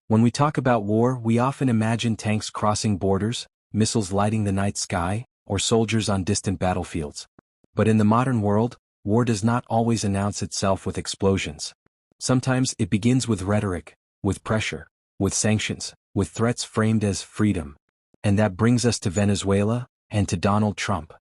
When we talk about war, we often imagine tanks crossing borders, missiles lighting the night sky, or soldiers on distant battlefields. But in the modern world, war does not always announce itself with explosions. Sometimes it begins with rhetoric, with pressure, with sanctions, with threats framed as freedom. And that brings us to Venezuela, and to Donald Trump.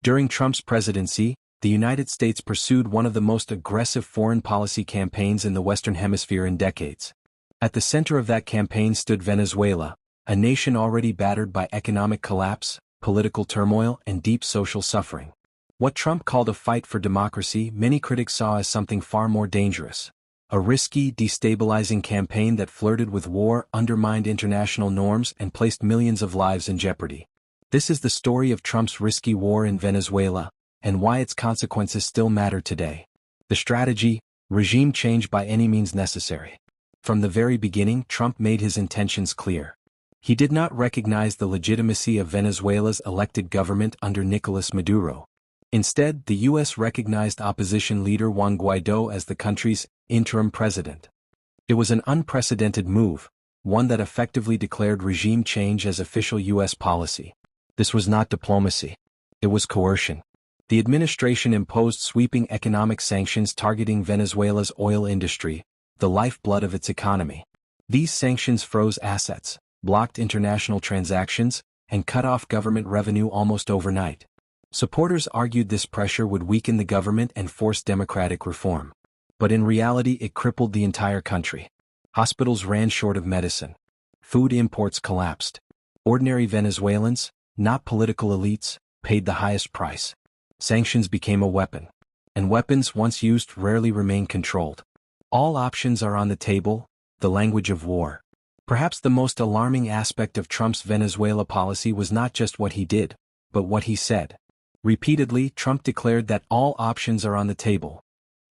During Trump's presidency, the United States pursued one of the most aggressive foreign policy campaigns in the Western Hemisphere in decades. At the center of that campaign stood Venezuela, a nation already battered by economic collapse, political turmoil, and deep social suffering. What Trump called a fight for democracy, many critics saw as something far more dangerous. A risky, destabilizing campaign that flirted with war, undermined international norms, and placed millions of lives in jeopardy. This is the story of Trump's risky war in Venezuela, and why its consequences still matter today. The strategy: regime change by any means necessary. From the very beginning, Trump made his intentions clear. He did not recognize the legitimacy of Venezuela's elected government under Nicolas Maduro. Instead, the U.S. recognized opposition leader Juan Guaidó as the country's interim president. It was an unprecedented move, one that effectively declared regime change as official U.S. policy. This was not diplomacy. It was coercion. The administration imposed sweeping economic sanctions targeting Venezuela's oil industry, the lifeblood of its economy. These sanctions froze assets, blocked international transactions, and cut off government revenue almost overnight. Supporters argued this pressure would weaken the government and force democratic reform. But in reality, it crippled the entire country. Hospitals ran short of medicine. Food imports collapsed. Ordinary Venezuelans, not political elites, paid the highest price. Sanctions became a weapon. And weapons, once used, rarely remain controlled. All options are on the table, the language of war. Perhaps the most alarming aspect of Trump's Venezuela policy was not just what he did, but what he said. Repeatedly, Trump declared that all options are on the table.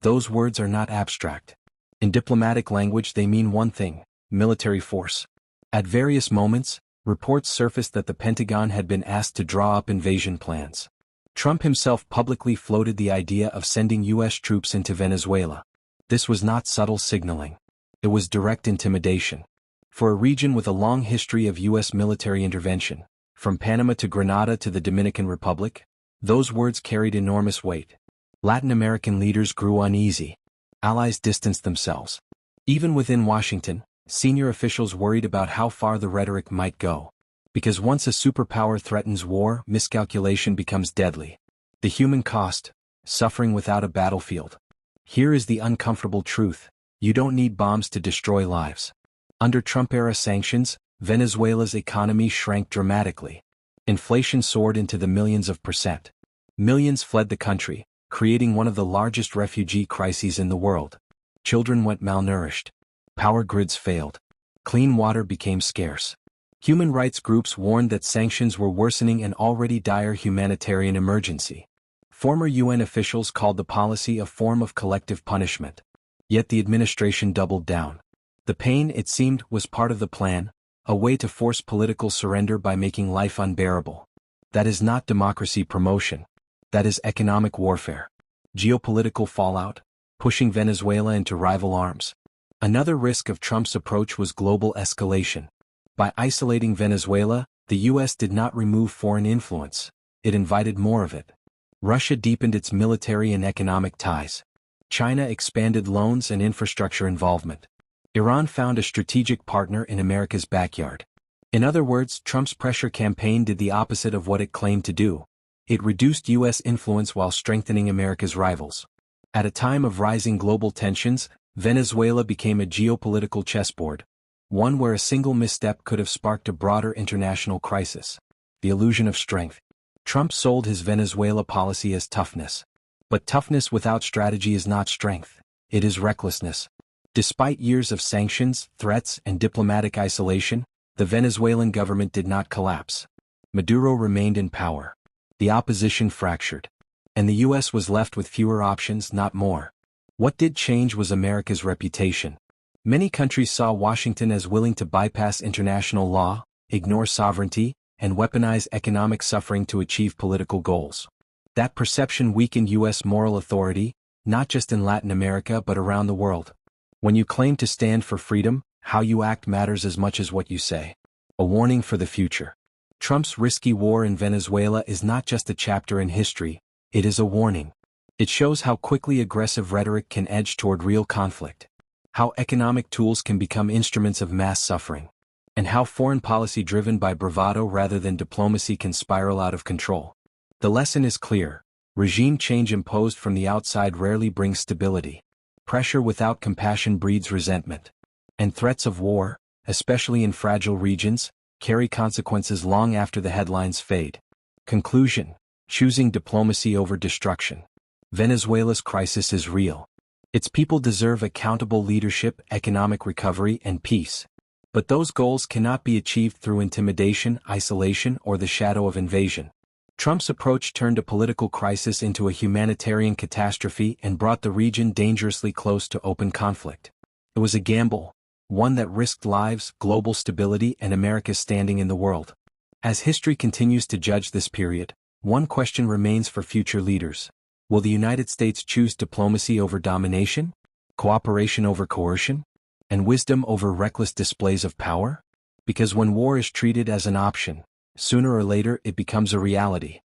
Those words are not abstract. In diplomatic language, they mean one thing: military force. At various moments, reports surfaced that the Pentagon had been asked to draw up invasion plans. Trump himself publicly floated the idea of sending U.S. troops into Venezuela. This was not subtle signaling. It was direct intimidation. For a region with a long history of U.S. military intervention, from Panama to Grenada to the Dominican Republic, those words carried enormous weight. Latin American leaders grew uneasy. Allies distanced themselves. Even within Washington, senior officials worried about how far the rhetoric might go. Because once a superpower threatens war, miscalculation becomes deadly. The human cost: suffering without a battlefield. Here is the uncomfortable truth: you don't need bombs to destroy lives. Under Trump-era sanctions, Venezuela's economy shrank dramatically. Inflation soared into the millions of %. Millions fled the country, creating one of the largest refugee crises in the world. Children went malnourished. Power grids failed. Clean water became scarce. Human rights groups warned that sanctions were worsening an already dire humanitarian emergency. Former UN officials called the policy a form of collective punishment. Yet the administration doubled down. The pain, it seemed, was part of the plan, a way to force political surrender by making life unbearable. That is not democracy promotion. That is economic warfare. Geopolitical fallout, pushing Venezuela into rival arms. Another risk of Trump's approach was global escalation. By isolating Venezuela, the U.S. did not remove foreign influence. It invited more of it. Russia deepened its military and economic ties. China expanded loans and infrastructure involvement. Iran found a strategic partner in America's backyard. In other words, Trump's pressure campaign did the opposite of what it claimed to do. It reduced U.S. influence while strengthening America's rivals. At a time of rising global tensions, Venezuela became a geopolitical chessboard, one where a single misstep could have sparked a broader international crisis. The illusion of strength. Trump sold his Venezuela policy as toughness. But toughness without strategy is not strength, it is recklessness. Despite years of sanctions, threats, and diplomatic isolation, the Venezuelan government did not collapse. Maduro remained in power. The opposition fractured. And the U.S. was left with fewer options, not more. What did change was America's reputation. Many countries saw Washington as willing to bypass international law, ignore sovereignty, and weaponize economic suffering to achieve political goals. That perception weakened U.S. moral authority, not just in Latin America but around the world. When you claim to stand for freedom, how you act matters as much as what you say. A warning for the future. Trump's risky war in Venezuela is not just a chapter in history, it is a warning. It shows how quickly aggressive rhetoric can edge toward real conflict, how economic tools can become instruments of mass suffering, and how foreign policy driven by bravado rather than diplomacy can spiral out of control. The lesson is clear. Regime change imposed from the outside rarely brings stability. Pressure without compassion breeds resentment. And threats of war, especially in fragile regions, carry consequences long after the headlines fade. Conclusion: choosing diplomacy over destruction. Venezuela's crisis is real. Its people deserve accountable leadership, economic recovery, and peace. But those goals cannot be achieved through intimidation, isolation, or the shadow of invasion. Trump's approach turned a political crisis into a humanitarian catastrophe and brought the region dangerously close to open conflict. It was a gamble, one that risked lives, global stability, and America's standing in the world. As history continues to judge this period, one question remains for future leaders. Will the United States choose diplomacy over domination, cooperation over coercion, and wisdom over reckless displays of power? Because when war is treated as an option, sooner or later it becomes a reality.